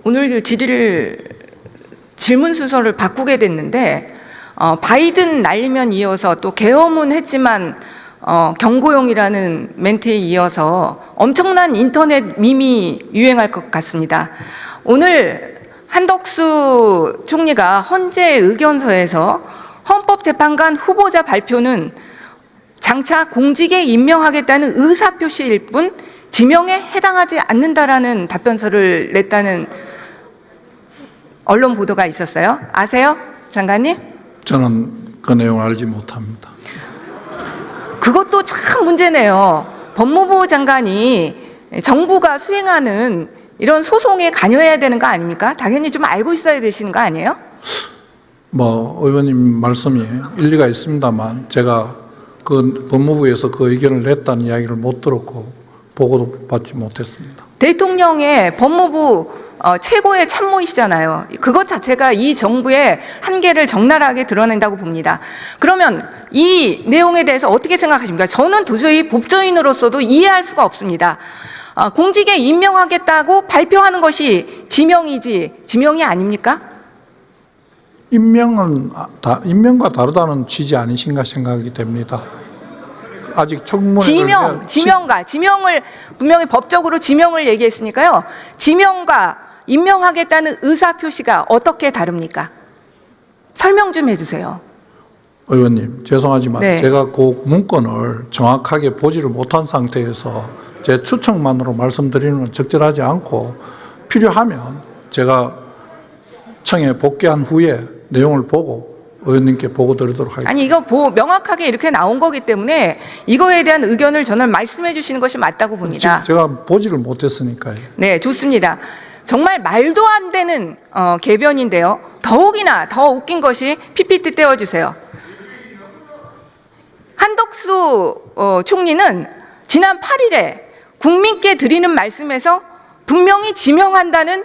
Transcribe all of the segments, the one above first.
오늘 질문 순서를 바꾸게 됐는데 바이든 날리면 이어서 또 계엄은 했지만 경고용이라는 멘트에 이어서 엄청난 인터넷 밈이 유행할 것 같습니다. 오늘 한덕수 총리가 헌재 의견서에서 헌법재판관 후보자 발표는 장차 공직에 임명하겠다는 의사표시일 뿐 지명에 해당하지 않는다라는 답변서를 냈다는 언론 보도가 있었어요. 아세요, 장관님? 저는 그 내용을 알지 못합니다. 그것도 참 문제네요. 법무부 장관이 정부가 수행하는 이런 소송에 관여해야 되는 거 아닙니까? 당연히 좀 알고 있어야 되시는 거 아니에요? 의원님 말씀이 일리가 있습니다만 제가 그 법무부에서 그 의견을 냈다는 이야기를 못 들었고 보고도 받지 못했습니다. 대통령의 법무부 최고의 참모이시잖아요. 그것 자체가 이 정부의 한계를 적나라하게 드러낸다고 봅니다. 그러면 이 내용에 대해서 어떻게 생각하십니까? 저는 도저히 법조인으로서도 이해할 수가 없습니다. 공직에 임명하겠다고 발표하는 것이 지명이지 지명이 아닙니까? 임명과 다르다는 취지 아니신가 생각이 됩니다. 아직 청문회 지명을 분명히 법적으로 지명을 얘기했으니까요. 지명과 임명하겠다는 의사표시가 어떻게 다릅니까? 설명 좀 해주세요. 의원님 죄송하지만 네. 제가 그 문건을 정확하게 보지를 못한 상태에서 제 추측만으로 말씀드리는 건 적절하지 않고 필요하면 제가 청에 복귀한 후에 내용을 보고 의원님께 보고 드리도록 하겠습니다. 아니 이거 명확하게 이렇게 나온 거기 때문에 이거에 대한 의견을 저는 말씀해 주시는 것이 맞다고 봅니다. 제가 보지를 못했으니까요. 네, 좋습니다. 정말 말도 안 되는 개변인데요. 더욱이나 더 웃긴 것이 PPT 떼어주세요. 한덕수 총리는 지난 8일에 국민께 드리는 말씀에서 분명히 지명한다는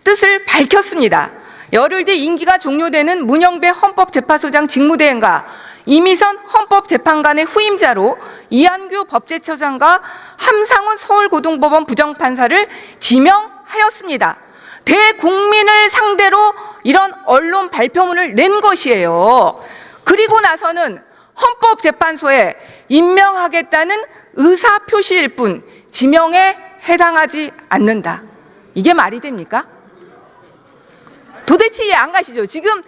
뜻을 밝혔습니다. 열흘 뒤 임기가 종료되는 문영배 헌법재판소장 직무대행과 이미선 헌법재판관의 후임자로 이한규 법제처장과 함상훈 서울고등법원 부장판사를 지명하였습니다. 대국민을 상대로 이런 언론 발표문을 낸 것이에요. 그리고 나서는 헌법재판소에 임명하겠다는 의사표시일 뿐 지명에 해당하지 않는다. 이게 말이 됩니까? 도대체 이해 안 가시죠? 지금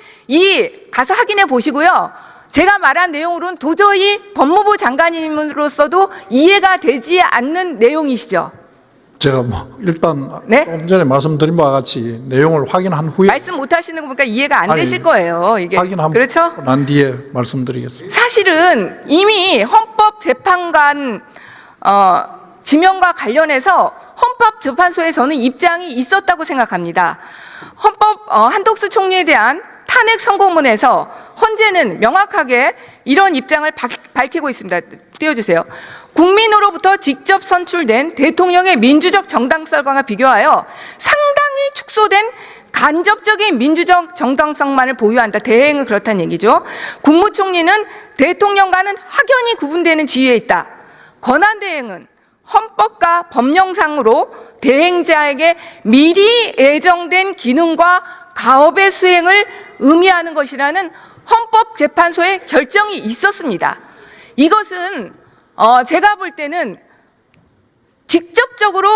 가서 확인해 보시고요. 제가 말한 내용으로는 도저히 법무부 장관님으로서도 이해가 되지 않는 내용이시죠? 제가 일단 네? 좀 전에 말씀드린 바와 같이 내용을 확인한 후에 말씀 못 하시는 거 보니까 이해가 안 되실 거예요. 이게 그렇죠? 난 뒤에 말씀드리겠습니다. 사실은 이미 헌법재판관 지명과 관련해서 헌법재판소에 저는 입장이 있었다고 생각합니다. 한덕수 총리에 대한 탄핵 선고문에서 헌재는 명확하게 이런 입장을 밝히고 있습니다. 띄워주세요. 국민으로부터 직접 선출된 대통령의 민주적 정당성과 비교하여 상당히 축소된 간접적인 민주적 정당성만을 보유한다. 대행은 그렇다는 얘기죠. 국무총리는 대통령과는 확연히 구분되는 지위에 있다. 권한대행은 헌법과 법령상으로 대행자에게 미리 예정된 기능과 가업의 수행을 의미하는 것이라는 헌법재판소의 결정이 있었습니다. 이것은 제가 볼 때는 직접적으로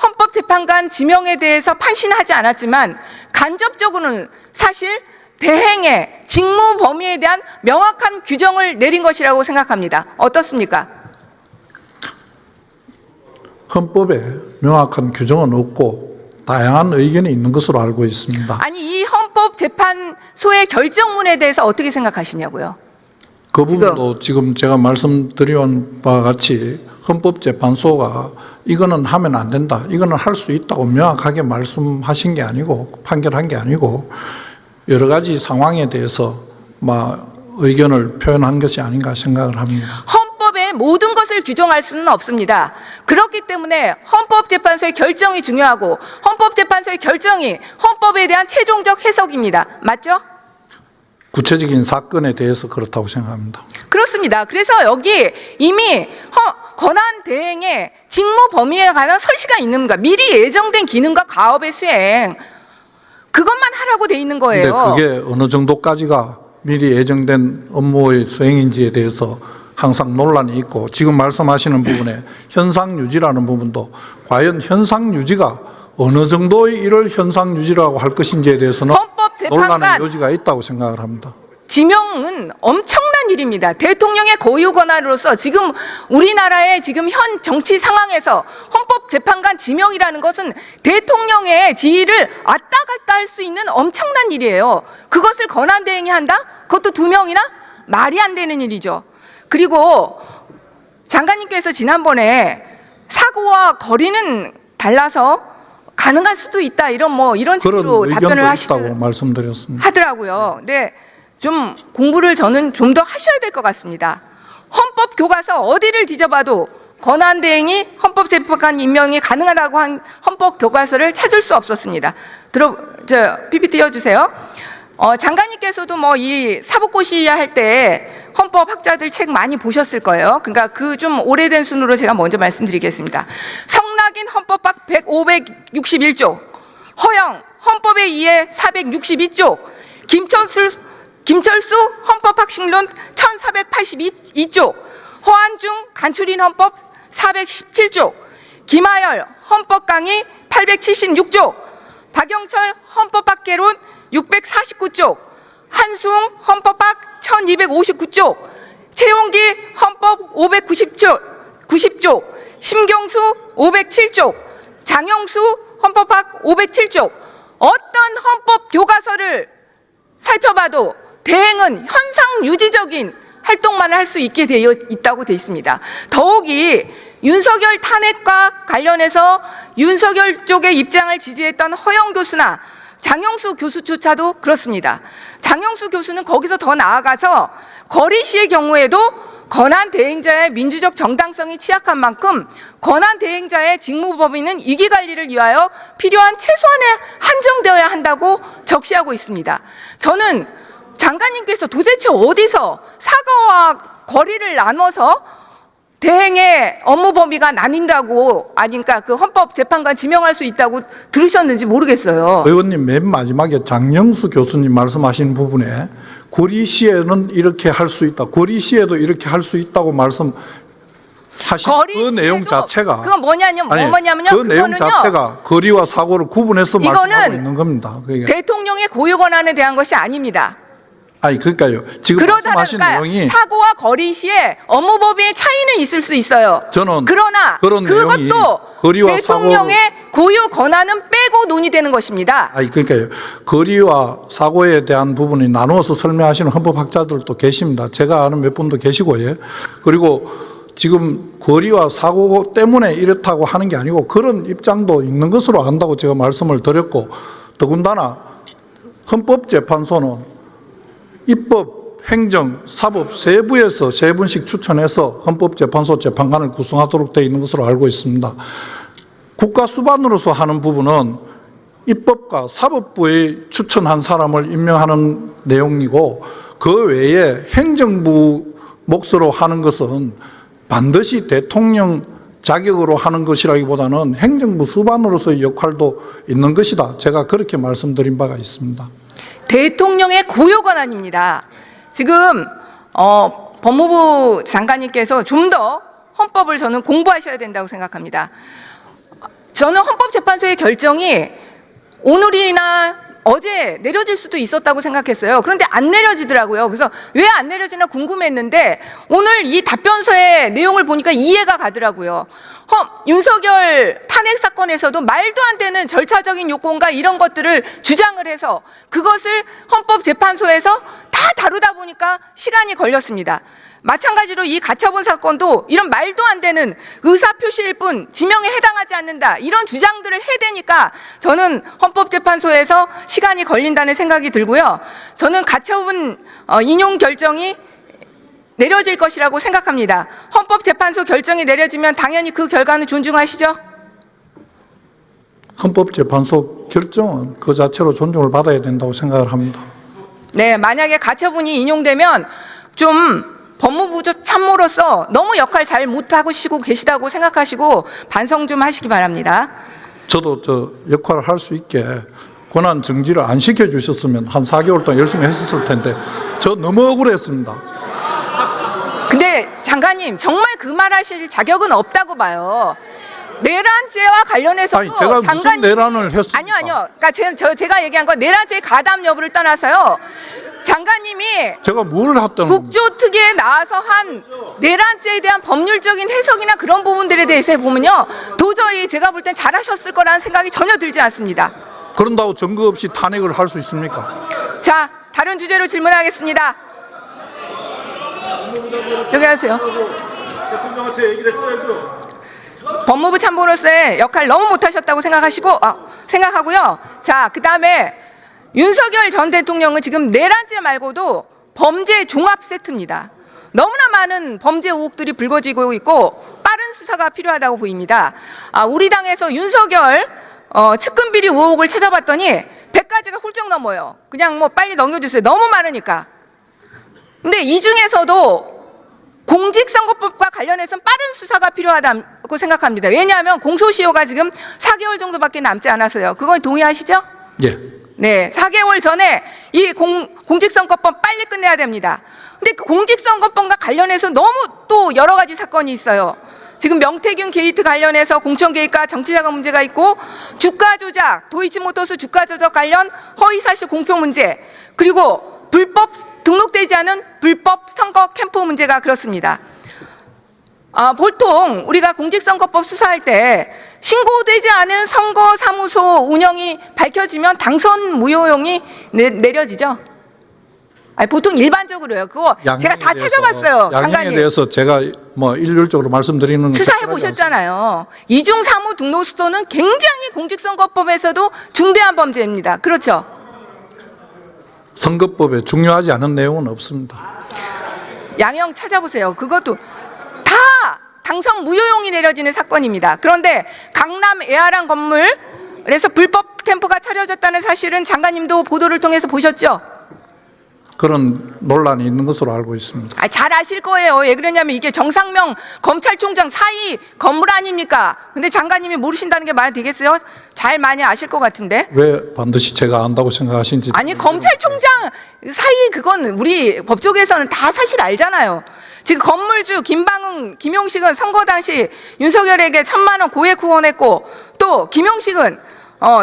헌법재판관 지명에 대해서 판신하지 않았지만 간접적으로는 사실 대행의 직무 범위에 대한 명확한 규정을 내린 것이라고 생각합니다. 어떻습니까? 헌법에 명확한 규정은 없고 다양한 의견이 있는 것으로 알고 있습니다. 아니 이 헌법재판소의 결정문에 대해서 어떻게 생각하시냐고요? 그 부분도 지금 제가 말씀드린 바와 같이 헌법재판소가 이거는 하면 안 된다, 이거는 할 수 있다고 명확하게 말씀하신 게 아니고 판결한 게 아니고 여러 가지 상황에 대해서 의견을 표현한 것이 아닌가 생각을 합니다. 헌법의 모든 것을 규정할 수는 없습니다. 그렇기 때문에 헌법재판소의 결정이 중요하고 헌법재판소의 결정이 헌법에 대한 최종적 해석입니다. 맞죠? 구체적인 사건에 대해서 그렇다고 생각합니다. 그렇습니다. 그래서 여기 이미 권한 대행의 직무 범위에 관한 설시가 있는 겁니다. 미리 예정된 기능과 가업의 수행, 그것만 하라고 돼 있는 그런데 거예요. 그게 어느 정도까지가 미리 예정된 업무의 수행인지에 대해서 항상 논란이 있고, 지금 말씀하시는 부분에 현상 유지라는 부분도 과연 현상 유지가 어느 정도의 이를 현상 유지라고 할 것인지에 대해서는 논란의 헌법재판관 여지가 있다고 생각을 합니다. 지명은 엄청난 일입니다. 대통령의 고유 권한으로서 지금 우리나라의 지금 현 정치 상황에서 헌법재판관 지명이라는 것은 대통령의 지위를 왔다 갔다 할 수 있는 엄청난 일이에요. 그것을 권한대행이 한다? 그것도 2명이나? 말이 안 되는 일이죠. 그리고 장관님께서 지난번에 사고와 거리는 달라서 가능할 수도 있다, 이런 식으로 그런 답변을 의견도 있다고 말씀드렸습니다. 하더라고요. 근데 좀 공부를 저는 좀 더 하셔야 될 것 같습니다. 헌법 교과서 어디를 뒤져봐도 권한대행이 헌법재판관 임명이 가능하다고 한 헌법 교과서를 찾을 수 없었습니다. PPT 띄워주세요. 장관님께서도 이 사법고시 할 때 헌법학자들 책 많이 보셨을 거예요. 그러니까 그 좀 오래된 순으로 제가 먼저 말씀드리겠습니다. 성낙인 헌법학 561조, 허영 헌법에 의해 462조, 김철수 헌법학식론 1482조, 허한중 간추린 헌법 417조, 김하열 헌법강의 876조, 박영철 헌법학개론 649조, 한수웅 헌법학 1259조, 최용기 헌법 590조, 심경수 507조, 장영수 헌법학 507조. 어떤 헌법 교과서를 살펴봐도 대행은 현상 유지적인 활동만 할 수 있게 되어 있다고 되어 있습니다. 더욱이 윤석열 탄핵과 관련해서 윤석열 쪽의 입장을 지지했던 허영 교수나 장영수 교수조차도 그렇습니다. 장영수 교수는 거기서 더 나아가서 거리 시의 경우에도 권한 대행자의 민주적 정당성이 취약한 만큼 권한 대행자의 직무 범위는 이기 관리를 위하여 필요한 최소한에 한정되어야 한다고 적시하고 있습니다. 저는 장관님께서 도대체 어디서 사과와 거리를 나눠서 대행의 업무 범위가 나뉜다고, 그러니까 그 헌법재판관 지명할 수 있다고 들으셨는지 모르겠어요. 의원님 맨 마지막에 장영수 교수님 말씀하신 부분에 고리시에는 이렇게 할 수 있다, 고리시에도 이렇게 할 수 있다고 말씀하신 그 내용 자체가, 그건 뭐냐면요. 그 내용 자체가 거리와 사고를 구분해서 말씀하고 있는 겁니다. 그게. 대통령의 고유 권한에 대한 것이 아닙니다. 그러니까요. 지금 말씀하신 내용이 사고와 거리 시에 업무 범위의 차이는 있을 수 있어요. 저는 그러나 그런 내용이 그것도 거리와 대통령의 고유 권한은 빼고 논의되는 것입니다. 그러니까요. 거리와 사고에 대한 부분이 나누어서 설명하시는 헌법학자들도 계십니다. 제가 아는 몇 분도 계시고요. 그리고 지금 거리와 사고 때문에 이렇다고 하는 게 아니고 그런 입장도 있는 것으로 안다고 제가 말씀을 드렸고, 더군다나 헌법재판소는 입법, 행정, 사법 세 부에서 세 분씩 추천해서 헌법재판소 재판관을 구성하도록 되어 있는 것으로 알고 있습니다. 국가 수반으로서 하는 부분은 입법과 사법부에 추천한 사람을 임명하는 내용이고, 그 외에 행정부 몫으로 하는 것은 반드시 대통령 자격으로 하는 것이라기보다는 행정부 수반으로서의 역할도 있는 것이다. 제가 그렇게 말씀드린 바가 있습니다. 대통령의 고유 권한입니다. 지금 법무부 장관님께서 좀 더 헌법을 저는 공부하셔야 된다고 생각합니다. 저는 헌법재판소의 결정이 오늘이나 어제 내려질 수도 있었다고 생각했어요. 그런데 안 내려지더라고요. 그래서 왜 안 내려지나 궁금했는데 오늘 이 답변서의 내용을 보니까 이해가 가더라고요. 윤석열 탄핵 사건에서도 말도 안 되는 절차적인 요건과 이런 것들을 주장을 해서 그것을 헌법재판소에서 다 다루다 보니까 시간이 걸렸습니다. 마찬가지로 이 가처분 사건도 이런 말도 안 되는 의사표시일 뿐 지명에 해당하지 않는다, 이런 주장들을 해대니까 저는 헌법재판소에서 시간이 걸린다는 생각이 들고요. 저는 가처분 인용 결정이 내려질 것이라고 생각합니다. 헌법재판소 결정이 내려지면 당연히 그 결과는 존중하시죠? 헌법재판소 결정은 그 자체로 존중을 받아야 된다고 생각을 합니다. 네, 만약에 가처분이 인용되면 좀 법무부 참모로서 너무 역할 잘 못하시고 계시다고 생각하시고 반성 좀 하시기 바랍니다. 저도 저 역할을 할 수 있게 권한 정지를 안 시켜주셨으면 한 4개월 동안 열심히 했었을 텐데 저 너무 억울했습니다. 근데 장관님 정말 그 말 하실 자격은 없다고 봐요. 내란죄와 관련해서도 아니 제가 무슨 내란을 했습니까? 아니요. 그러니까 제가 얘기한 건 내란죄 가담 여부를 떠나서요. 장관님이 제가 뭘 했던 국조특위에 나와서 한 내란죄에 대한 법률적인 해석이나 그런 부분들에 대해서 보면요. 도저히 제가 볼 땐 잘하셨을 거라는 생각이 전혀 들지 않습니다. 그런다고 증거 없이 탄핵을 할 수 있습니까? 자, 다른 주제로 질문하겠습니다. 여기 하세요. 대통령한테 얘기를 했어야죠. 법무부 참모로서의 역할 너무 못하셨다고 생각하고요. 자, 그다음에 윤석열 전 대통령은 지금 내란죄 말고도 범죄 종합 세트입니다. 너무나 많은 범죄 의혹들이 불거지고 있고 빠른 수사가 필요하다고 보입니다. 우리 당에서 윤석열 측근 비리 의혹을 찾아봤더니 100가지가 훌쩍 넘어요. 그냥 뭐 빨리 넘겨주세요. 너무 많으니까. 근데 이 중에서도 공직선거법과 관련해서는 빠른 수사가 필요하다고 생각합니다. 왜냐하면 공소시효가 지금 4개월 정도밖에 남지 않았어요. 그건 동의하시죠? 예. 네, 4개월 전에 이 공직선거법 빨리 끝내야 됩니다. 근데 그 공직선거법과 관련해서 너무 또 여러 가지 사건이 있어요. 지금 명태균 게이트 관련해서 공천 개입과 정치자금 문제가 있고 주가 조작, 도이치모터스 주가 조작 관련 허위사실 공표 문제, 그리고 불법 등록되지 않은 불법 선거 캠프 문제가 그렇습니다. 보통 우리가 공직선거법 수사할 때 신고되지 않은 선거사무소 운영이 밝혀지면 당선 무효용이 내려지죠. 보통 일반적으로요. 그거 제가 다 찾아봤어요. 양형에 장관님. 대해서 제가 뭐 일률적으로 말씀드리는 수사해 보셨잖아요. 이중 사무 등록수소는 굉장히 공직선거법에서도 중대한 범죄입니다. 그렇죠? 선거법에 중요하지 않은 내용은 없습니다. 양형 찾아보세요. 그것도 다 당선 무효용이 내려지는 사건입니다. 그런데 강남 에아랑 건물에서 불법 캠프가 차려졌다는 사실은 장관님도 보도를 통해서 보셨죠? 그런 논란이 있는 것으로 알고 있습니다. 잘 아실 거예요. 왜 그러냐면 이게 정상명 검찰총장 사이 건물 아닙니까? 근데 장관님이 모르신다는 게 말 되겠어요? 잘 많이 아실 것 같은데. 왜 반드시 제가 안다고 생각하신지. 아니 검찰총장 사이 그건 우리 법조계에서는 다 사실 알잖아요. 지금 건물주 김방흥, 김용식은 선거 당시 윤석열에게 1,000만 원 고액 후원했고 또 김용식은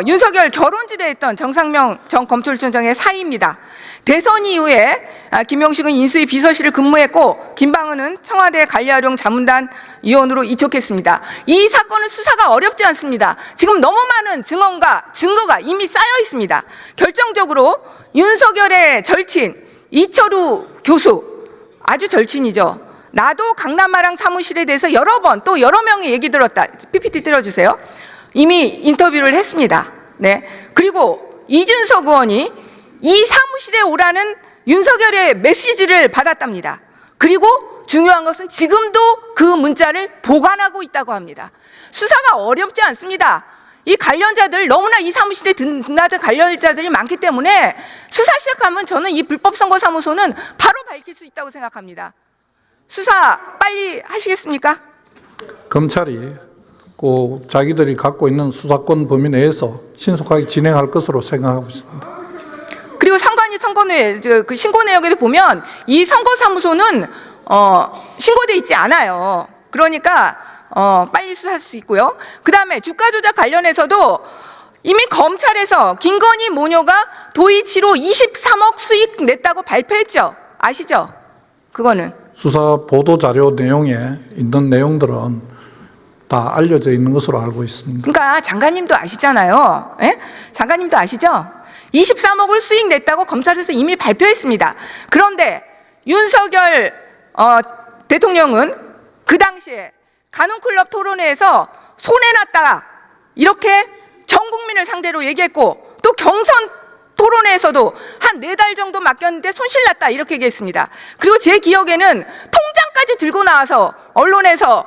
윤석열 결혼지대 했던 정상명 전 검찰총장의 사이입니다. 대선 이후에 김용식은 인수위 비서실을 근무했고 김방은은 청와대 관리활용 자문단 위원으로 이촉했습니다. 이 사건은 수사가 어렵지 않습니다. 지금 너무 많은 증언과 증거가 이미 쌓여 있습니다. 결정적으로 윤석열의 절친 이철우 교수, 아주 절친이죠. 나도 강남마랑 사무실에 대해서 여러 번 또 여러 명의 얘기 들었다. PPT 띄워주세요. 이미 인터뷰를 했습니다. 네. 그리고 이준석 의원이 이 사무실에 오라는 윤석열의 메시지를 받았답니다. 그리고 중요한 것은 지금도 그 문자를 보관하고 있다고 합니다. 수사가 어렵지 않습니다. 이 관련자들 너무나 이 사무실에 드나든 관련자들이 많기 때문에 수사 시작하면 저는 이 불법 선거사무소는 바로 밝힐 수 있다고 생각합니다. 수사 빨리 하시겠습니까? 검찰이 꼭 자기들이 갖고 있는 수사권 범위 내에서 신속하게 진행할 것으로 생각하고 있습니다. 그리고 상관이 선거내 그 신고 내역에도 보면 이 선거사무소는 신고돼 있지 않아요. 그러니까 빨리 수사할 수 있고요. 그다음에 주가 조작 관련해서도 이미 검찰에서 김건희 모녀가 도이치로 23억 수익 냈다고 발표했죠. 아시죠? 그거는 수사 보도 자료 내용에 있는 내용들은 다 알려져 있는 것으로 알고 있습니다. 그러니까 장관님도 아시잖아요. 예? 장관님도 아시죠? 23억을 수익 냈다고 검찰에서 이미 발표했습니다. 그런데 윤석열 대통령은 그 당시에 가능클럽 토론회에서 손해났다 이렇게 전 국민을 상대로 얘기했고 또 경선 토론회에서도 한 4달 정도 맡겼는데 손실났다 이렇게 얘기했습니다. 그리고 제 기억에는 통장까지 들고 나와서 언론에서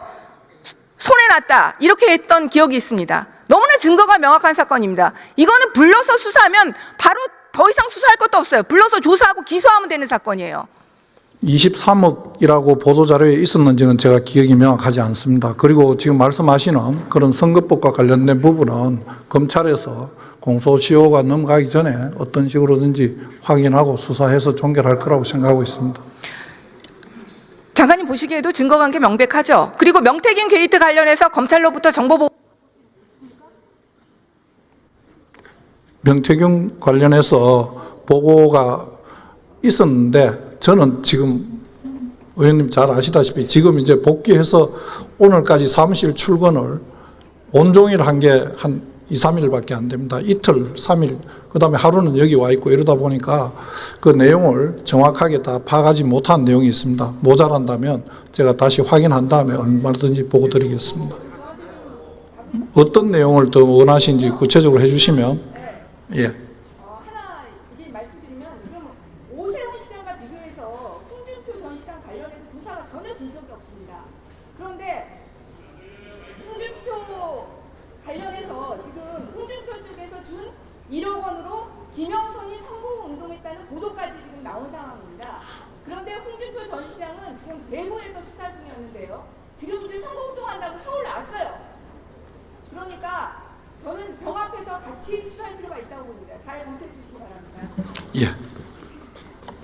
손해났다 이렇게 했던 기억이 있습니다. 너무나 증거가 명확한 사건입니다. 이거는 불러서 수사하면 바로 더 이상 수사할 것도 없어요. 불러서 조사하고 기소하면 되는 사건이에요. 23억이라고 보도자료에 있었는지는 제가 기억이 명확하지 않습니다. 그리고 지금 말씀하시는 그런 선거법과 관련된 부분은 검찰에서 공소시효가 넘어가기 전에 어떤 식으로든지 확인하고 수사해서 종결할 거라고 생각하고 있습니다. 장관님 보시기에도 증거관계 명백하죠. 그리고 명태균 게이트 관련해서 검찰로부터 정보 보고 명태균 관련해서 보고가 있었는데 저는 지금 의원님 잘 아시다시피 지금 이제 복귀해서 오늘까지 사무실 출근을 온종일 한 게 한 2, 3일밖에 안 됩니다. 이틀, 3일, 그 다음에 하루는 여기 와 있고 이러다 보니까 그 내용을 정확하게 다 파악하지 못한 내용이 있습니다. 모자란다면 제가 다시 확인한 다음에 얼마든지 보고 드리겠습니다. 어떤 내용을 더 원하시는지 구체적으로 해주시면, 예. 하나 말씀드리면 지금 오세훈 시장과 비교해서 홍준표 전 시장 관련해서 조사가 전혀 진 적이 없습니다. 그런데 홍준표 관련해서 지금 홍준표 쪽에서 준 1억 원으로 김영선이 선거운동했다는 보도까지 지금 나온 상황입니다. 그런데 홍준표 전 시장은 지금 대구에서 수사 중이었는데요. 지금 이제 선거운동한다고 서울 왔어요. 그러니까 저는 병 앞에서 같이 수사할 필요가 있다고 봅니다. 잘 검토해 주시기 바랍니다. 예.